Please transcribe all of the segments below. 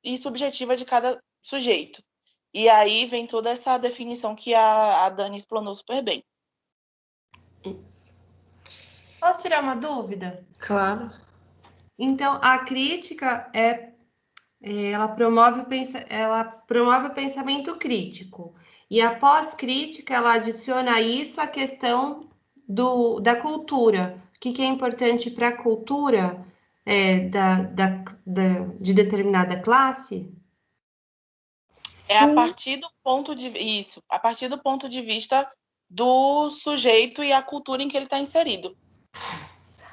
e subjetiva de cada sujeito. E aí vem toda essa definição que a Dani explanou super bem. Isso. Posso tirar uma dúvida? Claro. Então, a crítica ela promove o pensamento crítico. E a pós-crítica, ela adiciona a isso a questão da cultura. O que é importante para a cultura de determinada classe? A partir do ponto de vista do sujeito e a cultura em que ele está inserido.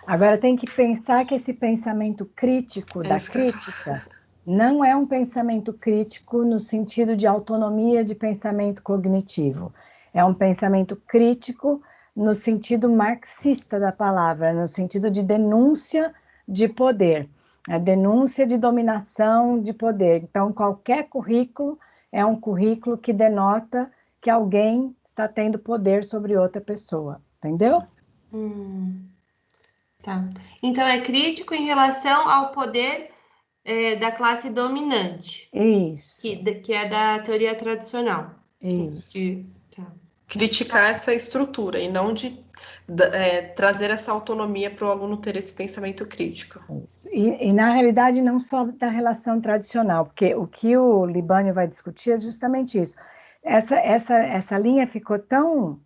Agora tem que pensar que esse pensamento crítico da crítica não é um pensamento crítico no sentido de autonomia de pensamento cognitivo. É um pensamento crítico no sentido marxista da palavra, no sentido de denúncia de poder, a denúncia de dominação de poder. Então, qualquer currículo é um currículo que denota que alguém está tendo poder sobre outra pessoa, entendeu? Tá. Então, é crítico em relação ao poder da classe dominante. Isso. Que é da teoria tradicional. Isso. Tá. Criticar essa estrutura e não de trazer essa autonomia para o aluno ter esse pensamento crítico. Isso. E, na realidade, não só da relação tradicional, porque o que o Libânio vai discutir é justamente isso. Essa linha ficou tão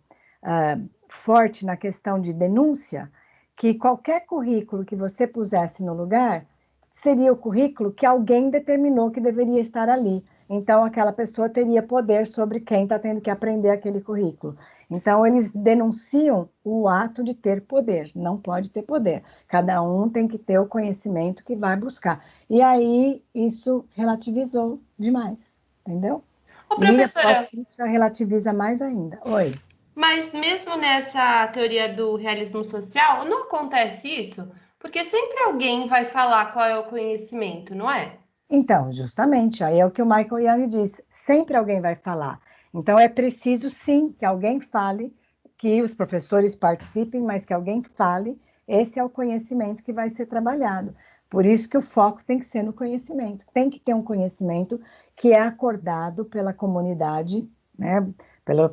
forte na questão de denúncia que qualquer currículo que você pusesse no lugar seria o currículo que alguém determinou que deveria estar ali. Então, aquela pessoa teria poder sobre quem está tendo que aprender aquele currículo. Então, eles denunciam o ato de ter poder. Não pode ter poder. Cada um tem que ter o conhecimento que vai buscar. E aí, isso relativizou demais, entendeu? Ô, professora, e a pós-crítica relativiza mais ainda. Oi. Mas mesmo nessa teoria do realismo social, não acontece isso? Porque sempre alguém vai falar qual é o conhecimento, não é? Então, justamente, aí é o que o Michael Young diz, sempre alguém vai falar. Então, é preciso, sim, que alguém fale, que os professores participem, mas que alguém fale, esse é o conhecimento que vai ser trabalhado. Por isso que o foco tem que ser no conhecimento. Tem que ter um conhecimento que é acordado pela comunidade, né, pela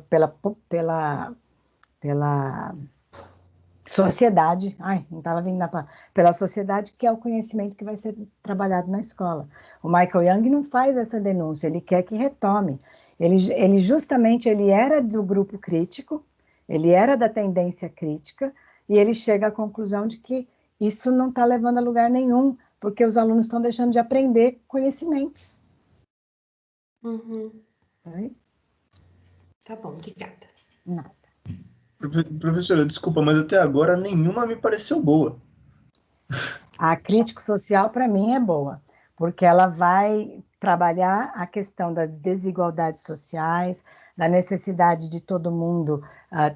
sociedade, não estava vindo na palavra, pela sociedade, que é o conhecimento que vai ser trabalhado na escola. O Michael Young não faz essa denúncia, ele quer que retome. Ele justamente, ele era do grupo crítico, ele era da tendência crítica, e ele chega à conclusão de que isso não está levando a lugar nenhum, porque os alunos estão deixando de aprender conhecimentos. Tá bom, obrigada. Nada. Professora, desculpa, mas até agora nenhuma me pareceu boa. A crítica social, para mim, é boa, porque ela vai trabalhar a questão das desigualdades sociais, da necessidade de todo mundo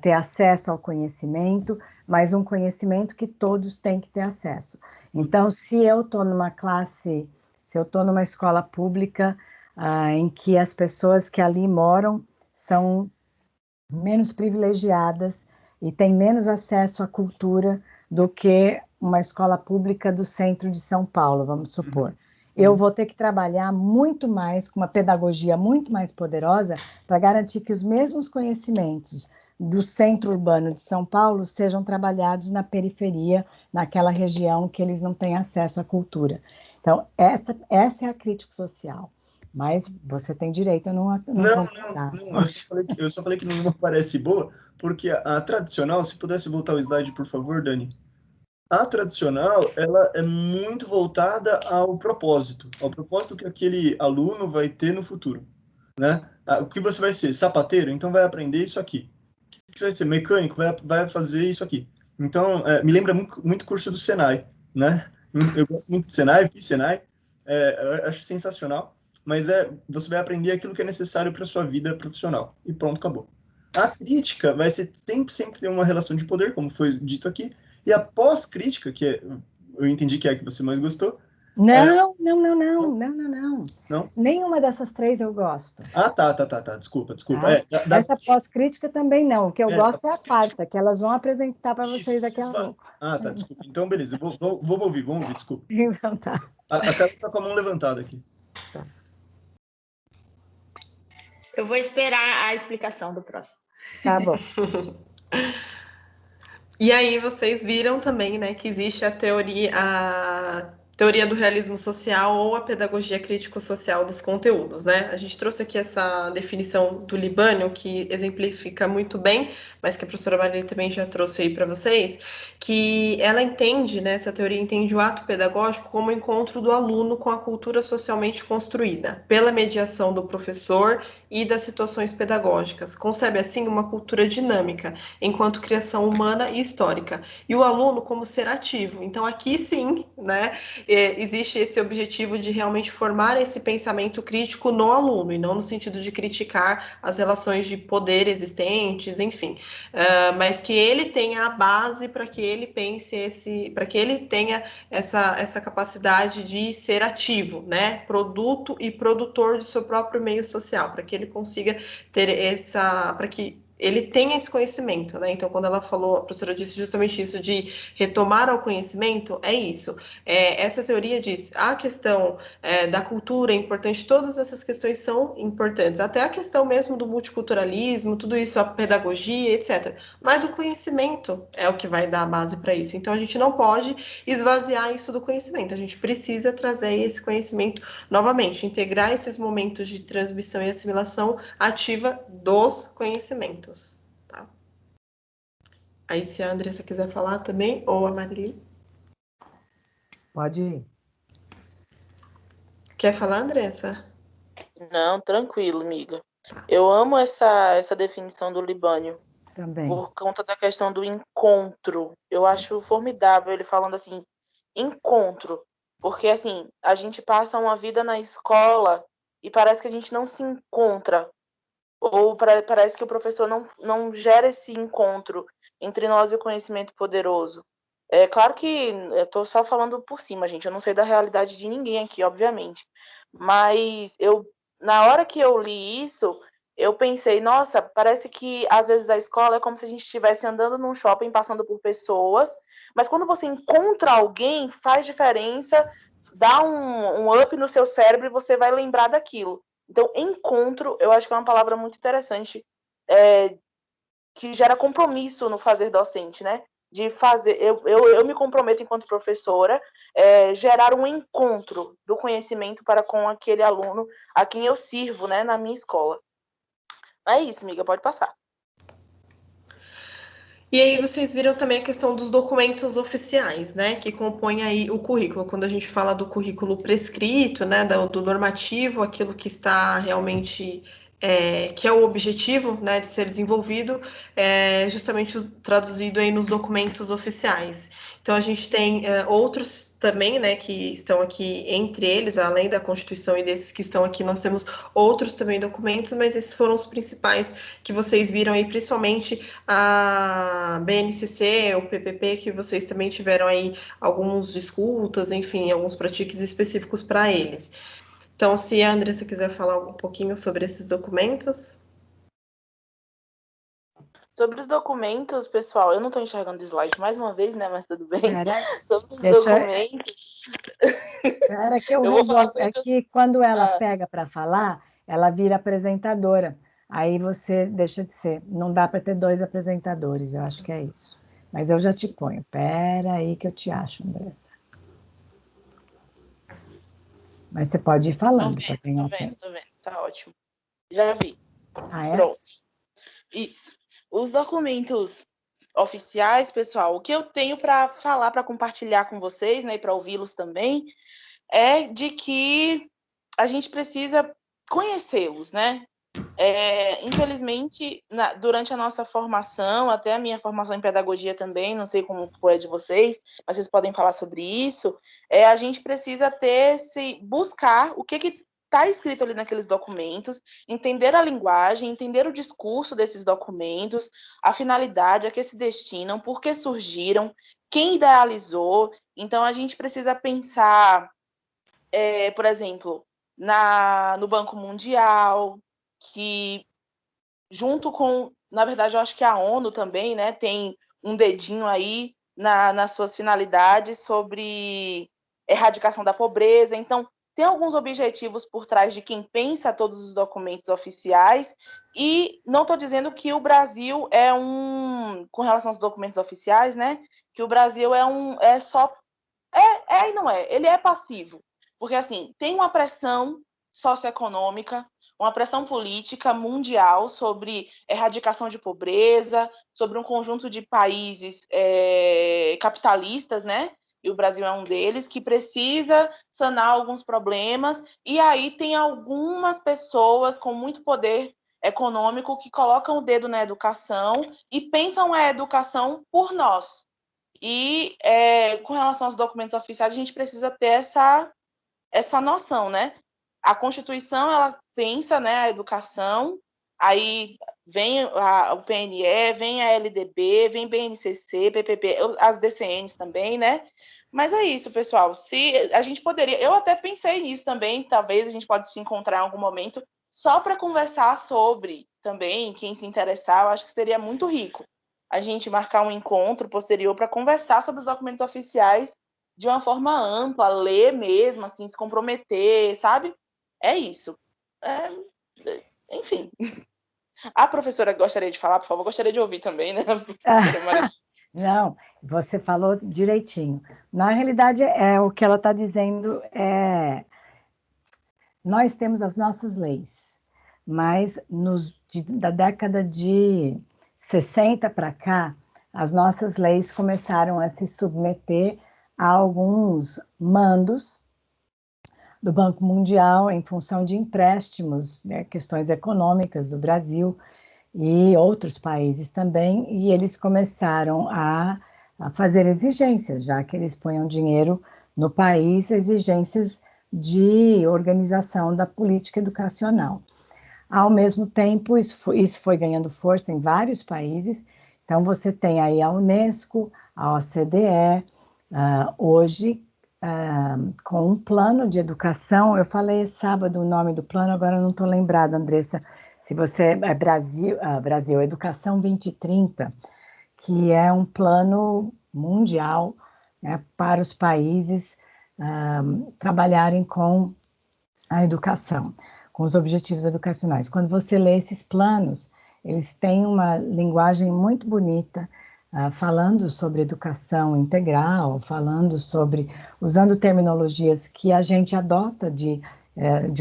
ter acesso ao conhecimento, mas um conhecimento que todos têm que ter acesso. Então, se eu estou numa classe, se eu estou numa escola pública em que as pessoas que ali moram são menos privilegiadas e têm menos acesso à cultura do que uma escola pública do centro de São Paulo, vamos supor. Eu vou ter que trabalhar muito mais, com uma pedagogia muito mais poderosa, para garantir que os mesmos conhecimentos do centro urbano de São Paulo sejam trabalhados na periferia, naquela região que eles não têm acesso à cultura. Então, essa é a crítica social. Mas você tem direito a não concordar. Não, eu só falei que nenhuma parece boa, porque a tradicional, se pudesse voltar o slide, por favor, Dani. A tradicional, ela é muito voltada ao propósito que aquele aluno vai ter no futuro, né? O que você vai ser? Sapateiro? Então vai aprender isso aqui. O que você vai ser? Mecânico? Vai fazer isso aqui. Então, me lembra muito curso do Senai, né? Eu gosto muito de Senai, fiz Senai, eu acho sensacional, mas você vai aprender aquilo que é necessário para a sua vida profissional. E pronto, acabou. A crítica vai ser sempre ter uma relação de poder, como foi dito aqui, e a pós-crítica, eu entendi que é a que você mais gostou. Não. Não? Nenhuma dessas três eu gosto. Tá. Desculpa. Essa pós-crítica também não. O que eu gosto é a quarta, que elas vão apresentar para vocês daqui a pouco. Desculpa. Então, beleza. Vamos ouvir, desculpa. Então tá. A Carol tá com a mão levantada aqui. Eu vou esperar a explicação do próximo. Tá bom. E aí vocês viram também, né, que existe a teoria do realismo social ou a pedagogia crítico-social dos conteúdos, né? A gente trouxe aqui essa definição do Libânio, que exemplifica muito bem, mas que a professora Marília também já trouxe aí para vocês, que ela entende, né, essa teoria entende o ato pedagógico como o encontro do aluno com a cultura socialmente construída, pela mediação do professor e das situações pedagógicas. Concebe, assim, uma cultura dinâmica, enquanto criação humana e histórica. E o aluno como ser ativo. Então, aqui sim, né, existe esse objetivo de realmente formar esse pensamento crítico no aluno, e não no sentido de criticar as relações de poder existentes, enfim. Mas que ele tenha a base para que ele pense para que ele tenha essa capacidade de ser ativo, né? Produto e produtor do seu próprio meio social, para que ele consiga ter para que ele tenha esse conhecimento, né? Então, quando ela falou, a professora disse justamente isso, de retomar ao conhecimento, é isso. Essa teoria diz, a questão da cultura é importante, todas essas questões são importantes, até a questão mesmo do multiculturalismo, tudo isso, a pedagogia, etc. Mas o conhecimento é o que vai dar a base para isso. Então, a gente não pode esvaziar isso do conhecimento, a gente precisa trazer esse conhecimento novamente, integrar esses momentos de transmissão e assimilação ativa dos conhecimentos. Tá? Aí, se a Andressa quiser falar também, ou a Marili. Pode ir. Quer falar, Andressa? Não, tranquilo, amiga. Eu amo essa definição do Libânio. Também. Por conta da questão do encontro. Eu acho formidável ele falando assim, encontro. Porque, assim, a gente passa uma vida na escola e parece que a gente não se encontra. Ou parece que o professor não gera esse encontro entre nós e o conhecimento poderoso. É claro que eu estou só falando por cima, gente. Eu não sei da realidade de ninguém aqui, obviamente. Mas na hora que eu li isso, eu pensei, nossa, parece que às vezes a escola é como se a gente estivesse andando num shopping, passando por pessoas, mas quando você encontra alguém, faz diferença, dá um up no seu cérebro e você vai lembrar daquilo. Então, encontro, eu acho que é uma palavra muito interessante, que gera compromisso no fazer docente, né? De fazer, eu me comprometo enquanto professora, gerar um encontro do conhecimento para com aquele aluno a quem eu sirvo, né, na minha escola. É isso, amiga, pode passar. E aí vocês viram também a questão dos documentos oficiais, né, que compõem aí o currículo. Quando a gente fala do currículo prescrito, né, do normativo, aquilo que está realmente que é o objetivo, né, de ser desenvolvido, justamente traduzido aí nos documentos oficiais. Então a gente tem outros também, né, que estão aqui entre eles, além da Constituição e desses que estão aqui, nós temos outros também documentos, mas esses foram os principais que vocês viram aí, principalmente a BNCC, o PPP, que vocês também tiveram aí alguns discutas, enfim, alguns pratiques específicos para eles. Então, se a Andressa quiser falar um pouquinho sobre esses documentos. Sobre os documentos, pessoal, eu não estou enxergando o slide mais uma vez, né? Mas tudo bem. Sobre os documentos. Espera que eu resolvo. É que quando ela pega para falar, ela vira apresentadora. Aí você deixa de ser. Não dá para ter dois apresentadores, eu acho que é isso. Mas eu já te ponho. Espera aí que eu te acho, Andressa. Mas você pode ir falando. Tô vendo. Tá ótimo. Já vi. Ah, é? Pronto. Isso. Os documentos oficiais, pessoal, o que eu tenho para falar, para compartilhar com vocês, né, e para ouvi-los também, é de que a gente precisa conhecê-los, né? Infelizmente, durante a nossa formação, até a minha formação em pedagogia também, não sei como foi a de vocês, mas vocês podem falar sobre isso, a gente precisa buscar o que está escrito ali naqueles documentos, entender a linguagem, entender o discurso desses documentos, a finalidade, a que se destinam, por que surgiram, quem idealizou. Então, a gente precisa pensar, por exemplo, no Banco Mundial, que junto com, na verdade, eu acho que a ONU também, né, tem um dedinho aí nas suas finalidades sobre erradicação da pobreza. Então, tem alguns objetivos por trás de quem pensa todos os documentos oficiais, e não estou dizendo que o Brasil com relação aos documentos oficiais, né, que o Brasil e não é, ele é passivo, porque assim, tem uma pressão socioeconômica, uma pressão política mundial sobre erradicação de pobreza, sobre um conjunto de países capitalistas, né? E o Brasil é um deles, que precisa sanar alguns problemas, e aí tem algumas pessoas com muito poder econômico que colocam o dedo na educação e pensam a educação por nós. E com relação aos documentos oficiais, a gente precisa ter essa noção, né? A Constituição, ela pensa, né, a educação, aí vem o PNE, vem a LDB, vem BNCC, PPP, as DCNs também, né? Mas é isso, pessoal. Se a gente poderia, eu até pensei nisso também, talvez a gente pode se encontrar em algum momento só para conversar sobre também, quem se interessar, eu acho que seria muito rico a gente marcar um encontro posterior para conversar sobre os documentos oficiais de uma forma ampla, ler mesmo, assim, se comprometer, sabe? É isso. Enfim. A professora gostaria de falar, por favor, gostaria de ouvir também, né? Não, você falou direitinho. Na realidade, o que ela está dizendo nós temos as nossas leis, mas da década de 60 para cá, as nossas leis começaram a se submeter a alguns mandos do Banco Mundial em função de empréstimos, né, questões econômicas do Brasil e outros países também, e eles começaram a fazer exigências, já que eles ponham dinheiro no país, exigências de organização da política educacional. Ao mesmo tempo, isso foi ganhando força em vários países, então você tem aí a Unesco, a OCDE, hoje com um plano de educação. Eu falei sábado o nome do plano, agora não estou lembrada, Andressa, se você Brasil Educação 2030, que é um plano mundial, né, para os países trabalharem com a educação, com os objetivos educacionais. Quando você lê esses planos, eles têm uma linguagem muito bonita, falando sobre educação integral, usando terminologias que a gente adota de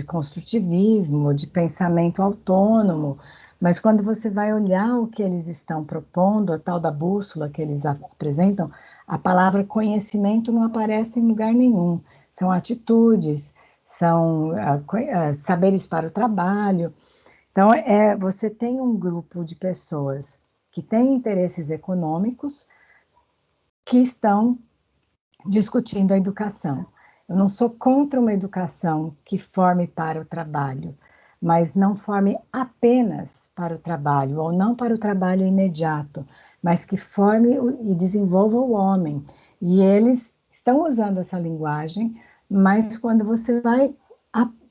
construtivismo, de pensamento autônomo, mas quando você vai olhar o que eles estão propondo, a tal da bússola que eles apresentam, a palavra conhecimento não aparece em lugar nenhum. São atitudes, são saberes para o trabalho. Então, você tem um grupo de pessoas que têm interesses econômicos que estão discutindo a educação. Eu não sou contra uma educação que forme para o trabalho, mas não forme apenas para o trabalho, ou não para o trabalho imediato, mas que forme e desenvolva o homem. E eles estão usando essa linguagem, mas quando você vai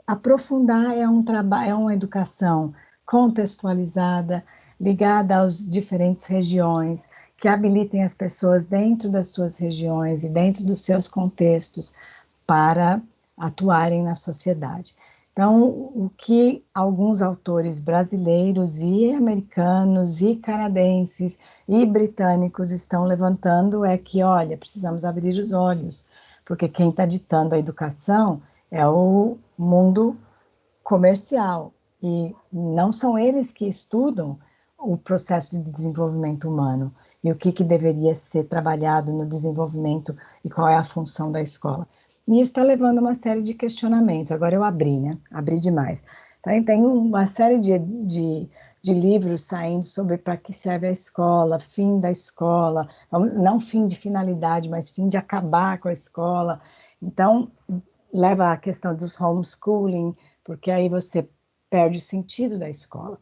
aprofundar, é uma educação contextualizada, ligada às diferentes regiões, que habilitem as pessoas dentro das suas regiões e dentro dos seus contextos para atuarem na sociedade. Então, o que alguns autores brasileiros e americanos e canadenses e britânicos estão levantando é que, olha, precisamos abrir os olhos, porque quem está ditando a educação é o mundo comercial, e não são eles que estudam o processo de desenvolvimento humano e o que deveria ser trabalhado no desenvolvimento e qual é a função da escola. E isso está levando a uma série de questionamentos. Agora eu abri, né? Abri demais. Então, tem uma série de livros saindo sobre para que serve a escola, fim da escola, não fim de finalidade, mas fim de acabar com a escola. Então, leva à questão dos homeschooling, porque aí você perde o sentido da escola.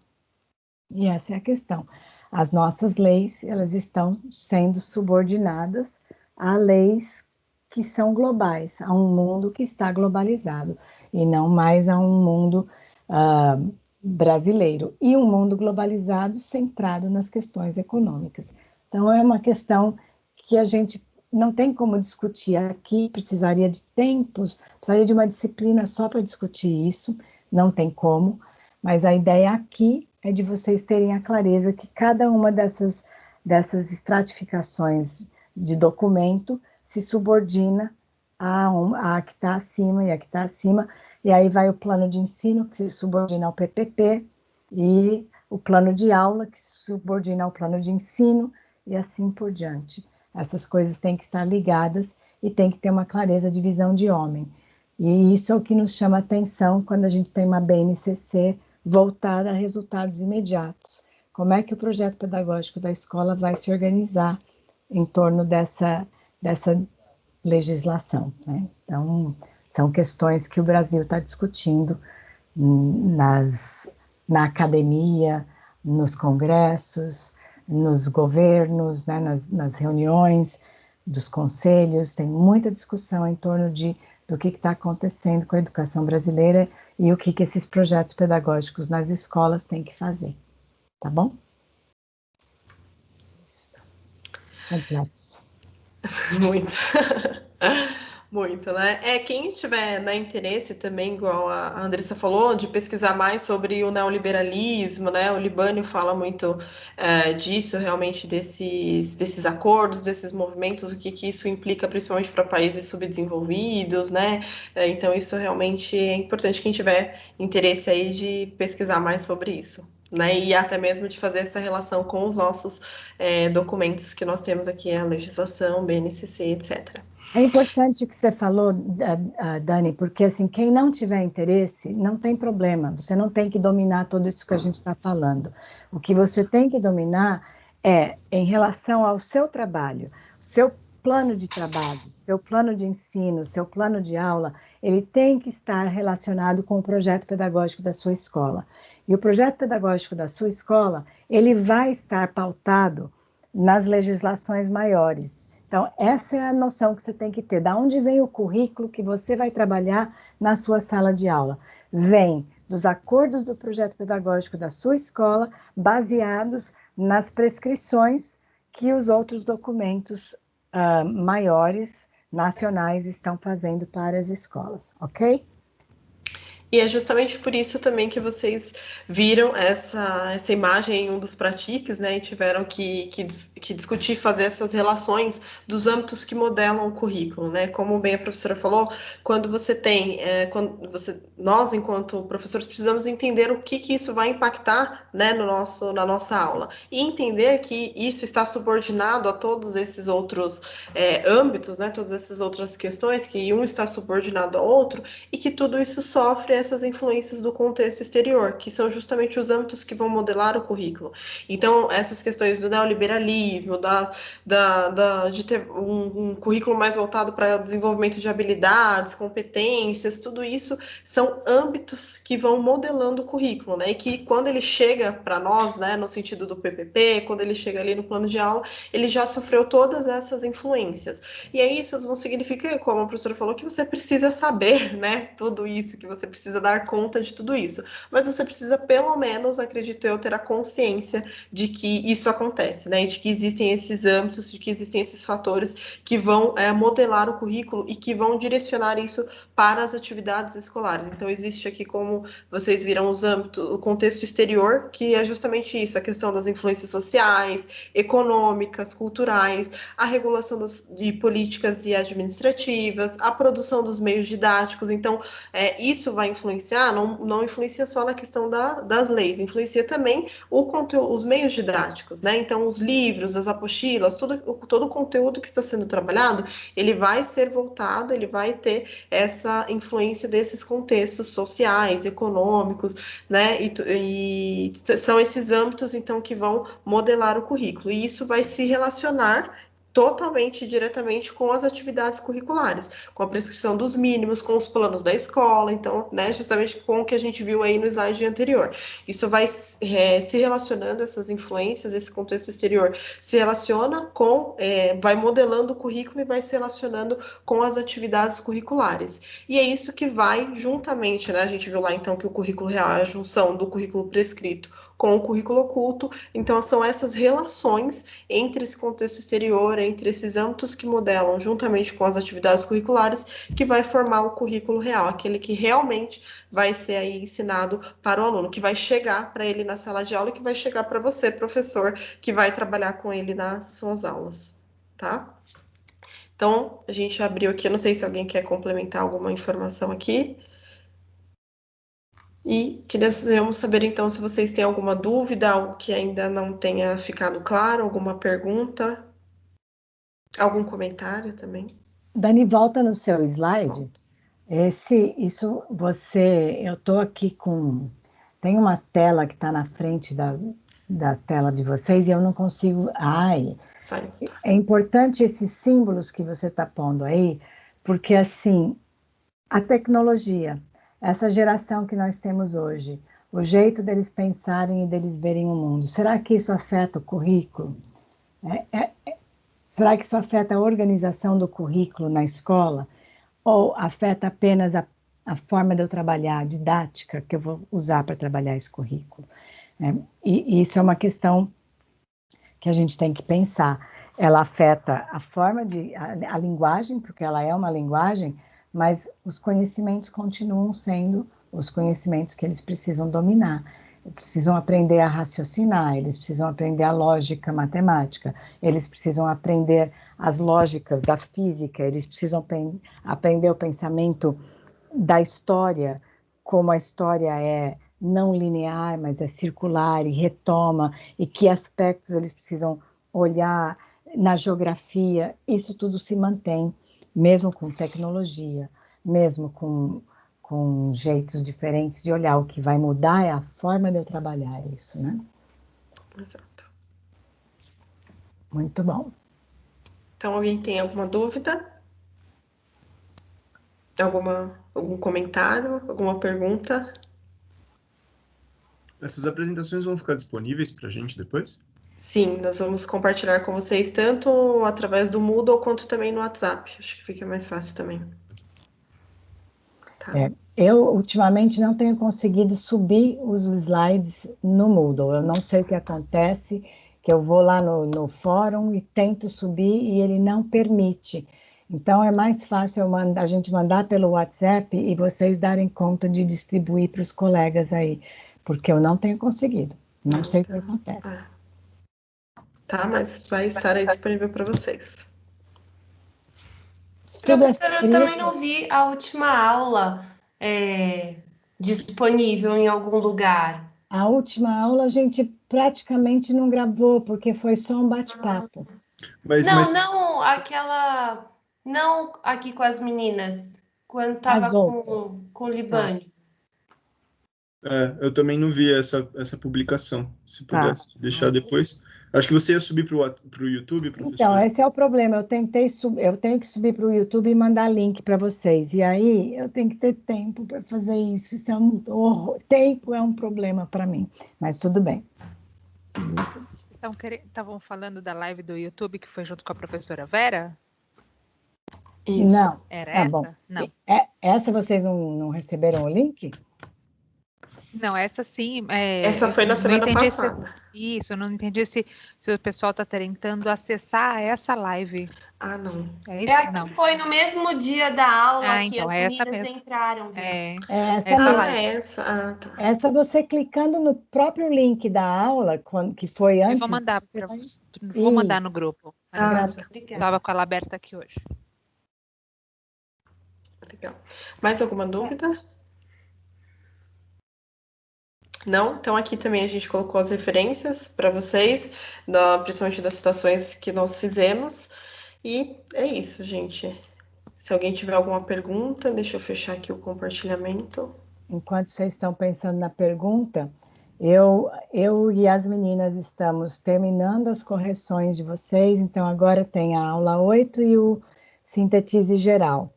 E essa é a questão. As nossas leis, elas estão sendo subordinadas a leis que são globais, a um mundo que está globalizado, e não mais a um mundo brasileiro, e um mundo globalizado centrado nas questões econômicas. Então, é uma questão que a gente não tem como discutir aqui, precisaria de tempos, precisaria de uma disciplina só para discutir isso, não tem como, mas a ideia aqui é de vocês terem a clareza que cada uma dessas estratificações de documento se subordina a que está acima e a que está acima, e aí vai o plano de ensino, que se subordina ao PPP, e o plano de aula, que se subordina ao plano de ensino, e assim por diante. Essas coisas têm que estar ligadas e tem que ter uma clareza de visão de homem. E isso é o que nos chama atenção quando a gente tem uma BNCC voltada a resultados imediatos. Como é que o projeto pedagógico da escola vai se organizar em torno dessa legislação, né? Então, são questões que o Brasil está discutindo na academia, nos congressos, nos governos, né, nas reuniões dos conselhos, tem muita discussão em torno do que está acontecendo com a educação brasileira e o que esses projetos pedagógicos nas escolas têm que fazer, tá bom? Complexo. Muito. Muito, né? Quem tiver, né, interesse também, igual a Andressa falou, de pesquisar mais sobre o neoliberalismo, né? O Libânio fala muito disso, realmente, desses acordos, desses movimentos, o que isso implica principalmente para países subdesenvolvidos, né? Então, isso realmente é importante quem tiver interesse aí de pesquisar mais sobre isso, né? E até mesmo de fazer essa relação com os nossos documentos que nós temos aqui, a legislação, BNCC, etc. É importante o que você falou, Dani, porque assim, quem não tiver interesse, não tem problema, você não tem que dominar tudo isso que a gente está falando. O que você tem que dominar é em relação ao seu trabalho, seu plano de trabalho, seu plano de ensino, seu plano de aula, ele tem que estar relacionado com o projeto pedagógico da sua escola. E o projeto pedagógico da sua escola, ele vai estar pautado nas legislações maiores. Então, essa é a noção que você tem que ter. Da onde vem o currículo que você vai trabalhar na sua sala de aula? Vem dos acordos do projeto pedagógico da sua escola, baseados nas prescrições que os outros documentos maiores, nacionais, estão fazendo para as escolas, ok? E é justamente por isso também que vocês viram essa imagem em um dos pratiques, né? E tiveram que discutir, fazer essas relações dos âmbitos que modelam o currículo, né? Como bem a professora falou, quando você tem, nós, enquanto professores, precisamos entender o que isso vai impactar, né, na nossa aula. E entender que isso está subordinado a todos esses outros âmbitos, né? Todas essas outras questões, que um está subordinado ao outro, e que tudo isso sofre essas influências do contexto exterior, que são justamente os âmbitos que vão modelar o currículo. Então, essas questões do neoliberalismo, de ter um currículo mais voltado para desenvolvimento de habilidades, competências, tudo isso são âmbitos que vão modelando o currículo, né? E que quando ele chega para nós, né, no sentido do PPP, quando ele chega ali no plano de aula, ele já sofreu todas essas influências. E aí isso não significa, como a professora falou, que você precisa saber, né, tudo isso, que você precisa dar conta de tudo isso. Mas você precisa, pelo menos, acredito eu, ter a consciência de que isso acontece, né, e de que existem esses âmbitos, de que existem esses fatores que vão modelar o currículo e que vão direcionar isso para as atividades escolares. Então, existe aqui, como vocês viram, os âmbitos, o contexto exterior, que é justamente isso, a questão das influências sociais, econômicas, culturais, a regulação de políticas e administrativas, a produção dos meios didáticos. Então, isso vai influenciar, não influencia só na questão das leis, influencia também os meios didáticos, né? Então, os livros, as apostilas, todo o conteúdo que está sendo trabalhado, ele vai ser voltado, ele vai ter essa influência desses contextos sociais, econômicos, né? E são esses âmbitos, então, que vão modelar o currículo. E isso vai se relacionar totalmente, diretamente com as atividades curriculares, com a prescrição dos mínimos, com os planos da escola, então, né, justamente com o que a gente viu aí no slide anterior. Isso vai se relacionando, essas influências, esse contexto exterior se relaciona com, vai modelando o currículo e vai se relacionando com as atividades curriculares. E é isso que vai juntamente, né, a gente viu lá então que o currículo real é a junção do currículo prescrito com o currículo oculto. Então, são essas relações entre esse contexto exterior, entre esses âmbitos que modelam, juntamente com as atividades curriculares, que vai formar o currículo real, aquele que realmente vai ser aí ensinado para o aluno, que vai chegar para ele na sala de aula e que vai chegar para você, professor, que vai trabalhar com ele nas suas aulas, tá? Então, a gente abriu aqui, eu não sei se alguém quer complementar alguma informação aqui. E queríamos saber, então, se vocês têm alguma dúvida, algo que ainda não tenha ficado claro, alguma pergunta, algum comentário também. Dani, volta no seu slide. Eu estou aqui tem uma tela que está na frente da tela de vocês e eu não consigo, Sai. é importante esses símbolos que você está pondo aí, porque assim, a tecnologia, essa geração que nós temos hoje, o jeito deles pensarem e deles verem o mundo, será que isso afeta o currículo? Será que isso afeta a organização do currículo na escola? Ou afeta apenas a forma de eu trabalhar, a didática que eu vou usar para trabalhar esse currículo? E isso é uma questão que a gente tem que pensar. Ela afeta a forma a linguagem, porque ela é uma linguagem, mas os conhecimentos continuam sendo os conhecimentos que eles precisam dominar. Eles precisam aprender a raciocinar, eles precisam aprender a lógica matemática, eles precisam aprender as lógicas da física, eles precisam aprender o pensamento da história, como a história é não linear, mas é circular e retoma, e que aspectos eles precisam olhar na geografia. Isso tudo se mantém, mesmo com tecnologia, mesmo com jeitos diferentes de olhar. O que vai mudar é a forma de eu trabalhar isso, né? Exato. Muito bom. Então, alguém tem alguma dúvida? Algum comentário? Alguma pergunta? Essas apresentações vão ficar disponíveis para a gente depois? Sim, nós vamos compartilhar com vocês tanto através do Moodle quanto também no WhatsApp. Acho que fica mais fácil também. Tá. Eu, ultimamente, não tenho conseguido subir os slides no Moodle. Eu não sei o que acontece, que eu vou lá no fórum e tento subir e ele não permite. Então, é mais fácil a gente mandar pelo WhatsApp e vocês darem conta de distribuir para os colegas aí, porque eu não tenho conseguido. Não sei o que acontece. Tá, mas vai estar aí disponível para vocês. Professora, eu também não vi a última aula disponível em algum lugar. A última aula a gente praticamente não gravou, porque foi só um bate-papo. Não aquela... Não aqui com as meninas, quando estava com o Libânio. Eu também não vi essa publicação. Se pudesse deixar depois. Acho que você ia subir para o YouTube, professor. Então, esse é o problema. Eu tenho que subir para o YouTube e mandar link para vocês. E aí eu tenho que ter tempo para fazer isso. Isso é tempo é um problema para mim. Mas tudo bem. Estavam falando da live do YouTube que foi junto com a professora Vera? Isso. Não. Era essa? Bom. Não. Essa vocês não receberam o link? Não, essa sim. Essa foi na semana passada. Isso, eu não entendi se o pessoal está tentando acessar essa live. Ah, não. É isso? Não. Que foi no mesmo dia da aula que então, as meninas entraram. Essa. Tá. Essa você clicando no próprio link da aula, que foi antes. Eu vou mandar no grupo. Estava com ela aberta aqui hoje. Legal. Mais alguma dúvida? Não? Então aqui também a gente colocou as referências para vocês, principalmente das citações que nós fizemos. E é isso, gente. Se alguém tiver alguma pergunta, deixa eu fechar aqui o compartilhamento. Enquanto vocês estão pensando na pergunta, eu e as meninas estamos terminando as correções de vocês, então agora tem a aula 8 e o Sintetize Geral.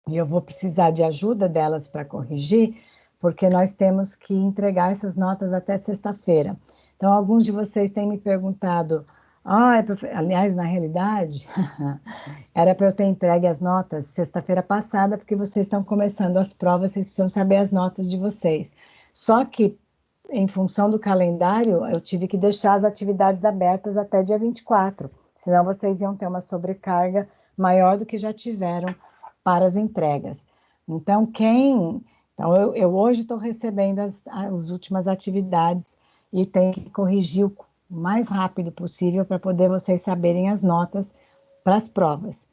E eu vou precisar de ajuda delas para corrigir, porque nós temos que entregar essas notas até sexta-feira. Então, alguns de vocês têm me perguntado, aliás, na realidade, era para eu ter entregue as notas sexta-feira passada, porque vocês estão começando as provas, vocês precisam saber as notas de vocês. Só que em função do calendário, eu tive que deixar as atividades abertas até dia 24, senão vocês iam ter uma sobrecarga maior do que já tiveram para as entregas. Então, eu hoje estou recebendo as últimas atividades e tenho que corrigir o mais rápido possível para poder vocês saberem as notas para as provas.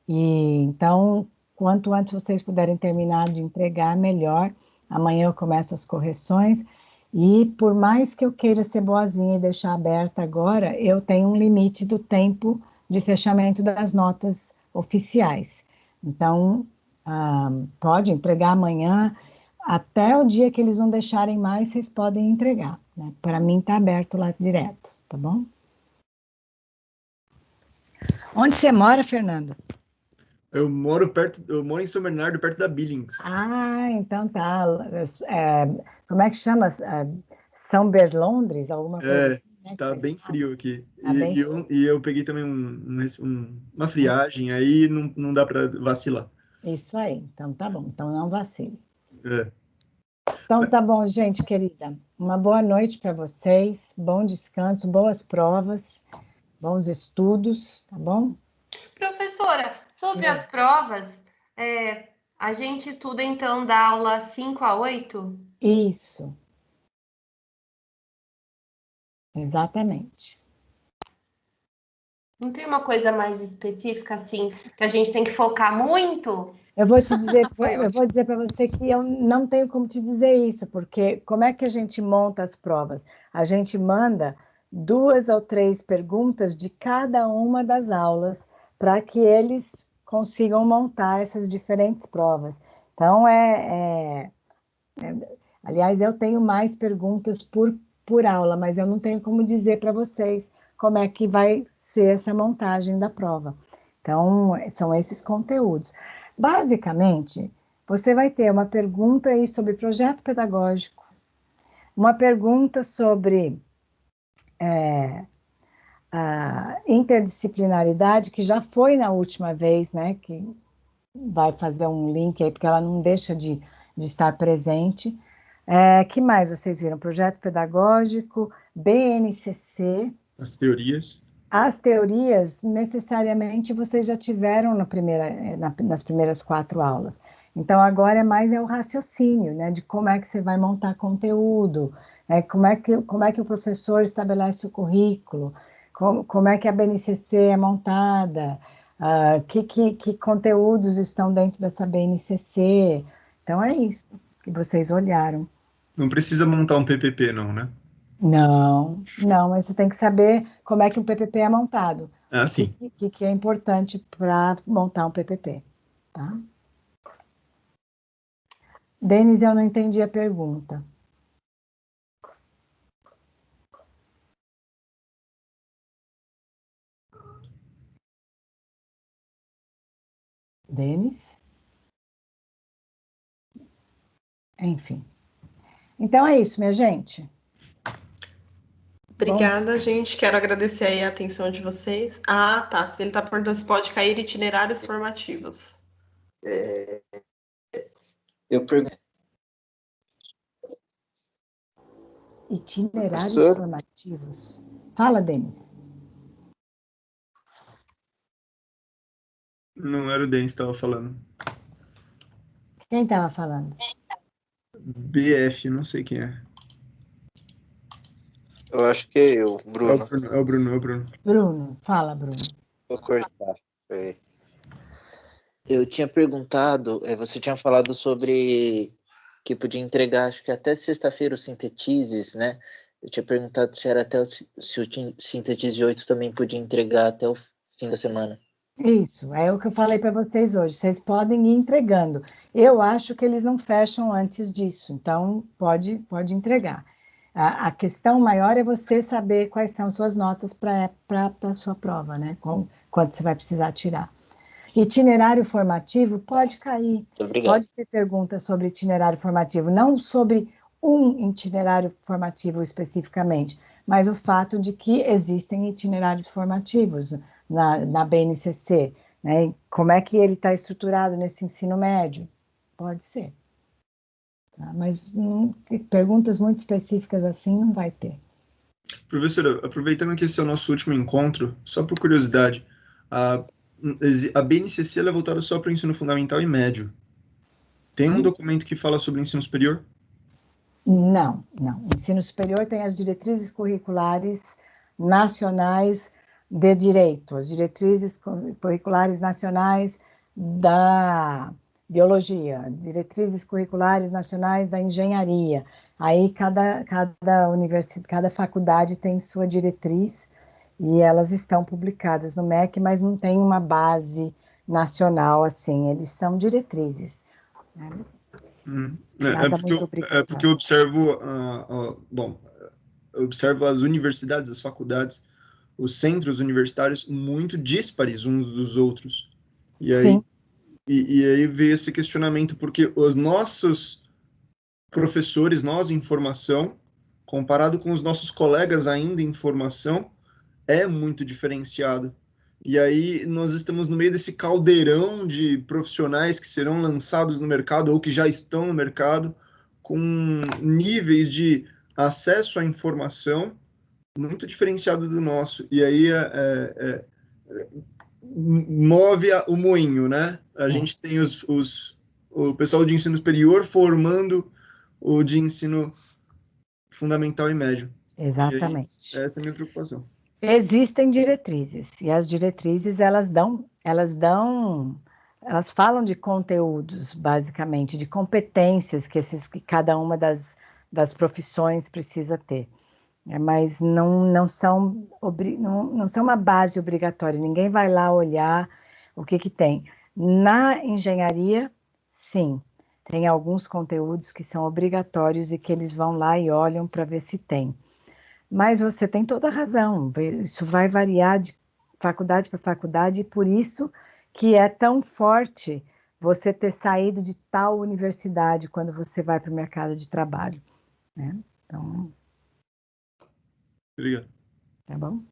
E então, quanto antes vocês puderem terminar de entregar, melhor. Amanhã eu começo as correções. E por mais que eu queira ser boazinha e deixar aberta agora, eu tenho um limite do tempo de fechamento das notas oficiais. Então, pode entregar amanhã, até o dia que eles não deixarem mais, vocês podem entregar, né? Para mim está aberto lá direto, tá bom? Onde você mora, Fernando? Eu moro em São Bernardo, perto da Billings. Ah, então tá. Como é que chama? São Berlondres, alguma coisa assim, né? Tá bem frio aqui. Tá bem E eu peguei também uma friagem, aí não dá para vacilar. Isso aí, então tá bom, então não vacile. É. Então tá bom, gente querida. Uma boa noite para vocês, bom descanso, boas provas, bons estudos, tá bom? Professora, sobre as provas, a gente estuda então da aula 5 a 8? Isso. Exatamente. Não tem uma coisa mais específica assim que a gente tem que focar muito? Eu vou dizer para você que eu não tenho como te dizer isso, porque como é que a gente monta as provas? A gente manda 2 ou 3 perguntas de cada uma das aulas para que eles consigam montar essas diferentes provas. Então, aliás, eu tenho mais perguntas por aula, mas eu não tenho como dizer para vocês como é que vai ser essa montagem da prova. Então, são esses conteúdos. Basicamente, você vai ter uma pergunta aí sobre projeto pedagógico, uma pergunta sobre a interdisciplinaridade, que já foi na última vez, né? Que vai fazer um link aí, porque ela não deixa de estar presente. Que mais vocês viram? Projeto pedagógico, BNCC. As teorias. As teorias, necessariamente, vocês já tiveram nas primeiras 4 aulas. Então, agora é o raciocínio, né? De como é que você vai montar conteúdo, como é que o professor estabelece o currículo, como é que a BNCC é montada, que conteúdos estão dentro dessa BNCC. Então, é isso que vocês olharam. Não precisa montar um PPP, não, né? Não, mas você tem que saber como é que um PPP é montado. Ah, sim. O que é importante para montar um PPP, tá? Denis, eu não entendi a pergunta. Denis? Enfim. Então é isso, minha gente. Obrigada, gente. Quero agradecer aí a atenção de vocês. Ah, tá. Se ele tá perguntando se pode cair itinerários formativos. Eu pergunto. Itinerários formativos. Fala, Denis. Não era o Denis que estava falando. Quem estava falando? BF, não sei quem é. Eu acho que é eu, Bruno. É o Bruno. Bruno, fala, Bruno. Vou cortar. Eu tinha perguntado, você tinha falado sobre que podia entregar, acho que até sexta-feira o Sintetizes, né? Eu tinha perguntado se era até se o Sintetize 8 também podia entregar até o fim da semana. Isso, é o que eu falei para vocês hoje. Vocês podem ir entregando. Eu acho que eles não fecham antes disso, então pode entregar. A questão maior é você saber quais são suas notas para a sua prova, né? Quanto você vai precisar tirar. Itinerário formativo pode cair. Pode ter perguntas sobre itinerário formativo, não sobre um itinerário formativo especificamente, mas o fato de que existem itinerários formativos na BNCC, né? Como é que ele está estruturado nesse ensino médio? Pode ser. Tá? Mas perguntas muito específicas assim não vai ter. Professora, aproveitando que esse é o nosso último encontro, só por curiosidade, a BNCC ela é voltada só para o ensino fundamental e médio. Tem um documento que fala sobre ensino superior? Não. Ensino superior tem as diretrizes curriculares nacionais de direito, as diretrizes curriculares nacionais da biologia, diretrizes curriculares nacionais da engenharia. Aí cada universidade, cada faculdade tem sua diretriz e elas estão publicadas no MEC, mas não tem uma base nacional assim, eles são diretrizes, né? É porque eu observo, bom, eu observo as universidades, as faculdades, os centros universitários muito díspares uns dos outros. E aí, e aí veio esse questionamento, porque os nossos professores, nós em formação, comparado com os nossos colegas ainda em formação, é muito diferenciado. E aí nós estamos no meio desse caldeirão de profissionais que serão lançados no mercado ou que já estão no mercado, com níveis de acesso à informação muito diferenciado do nosso. E aí move o moinho, né? A gente tem o pessoal de ensino superior formando o de ensino fundamental e médio. Exatamente. E aí, essa é a minha preocupação. Existem diretrizes, e as diretrizes elas falam de conteúdos, basicamente, de competências que cada uma das profissões precisa ter. Mas não são uma base obrigatória, ninguém vai lá olhar o que tem. Na engenharia, sim, tem alguns conteúdos que são obrigatórios e que eles vão lá e olham para ver se tem. Mas você tem toda a razão, isso vai variar de faculdade para faculdade, e por isso que é tão forte você ter saído de tal universidade quando você vai para o mercado de trabalho, né? Então... Obrigado. Tá bom?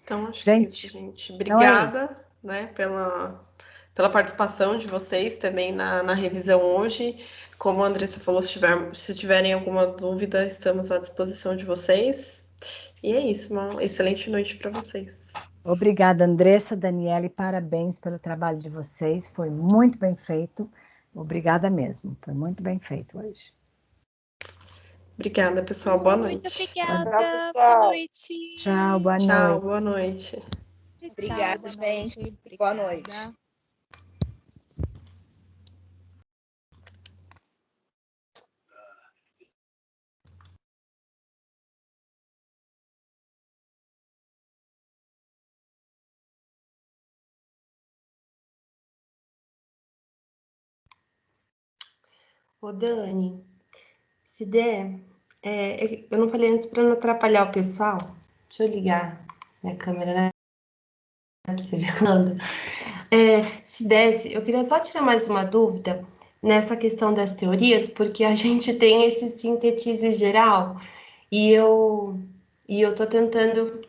Então, acho que é isso, gente. Obrigada, né, pela participação de vocês também na revisão hoje. Como a Andressa falou, se tiverem alguma dúvida, estamos à disposição de vocês. E é isso, uma excelente noite para vocês. Obrigada, Andressa, Daniele, parabéns pelo trabalho de vocês, foi muito bem feito. Obrigada mesmo, foi muito bem feito hoje. Obrigada, pessoal. Boa noite. Muito obrigada. Tchau, Boa noite. Tchau, boa noite. Tchau, boa noite. Obrigada, gente. Boa noite. Ô, Dani, se der, eu não falei antes para não atrapalhar o pessoal. Deixa eu ligar minha câmera, né? Para você ver quando. Se desse, eu queria só tirar mais uma dúvida nessa questão das teorias, porque a gente tem esse sintetize geral e eu tô tentando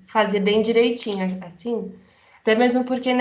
fazer bem direitinho, assim, até mesmo porque, né?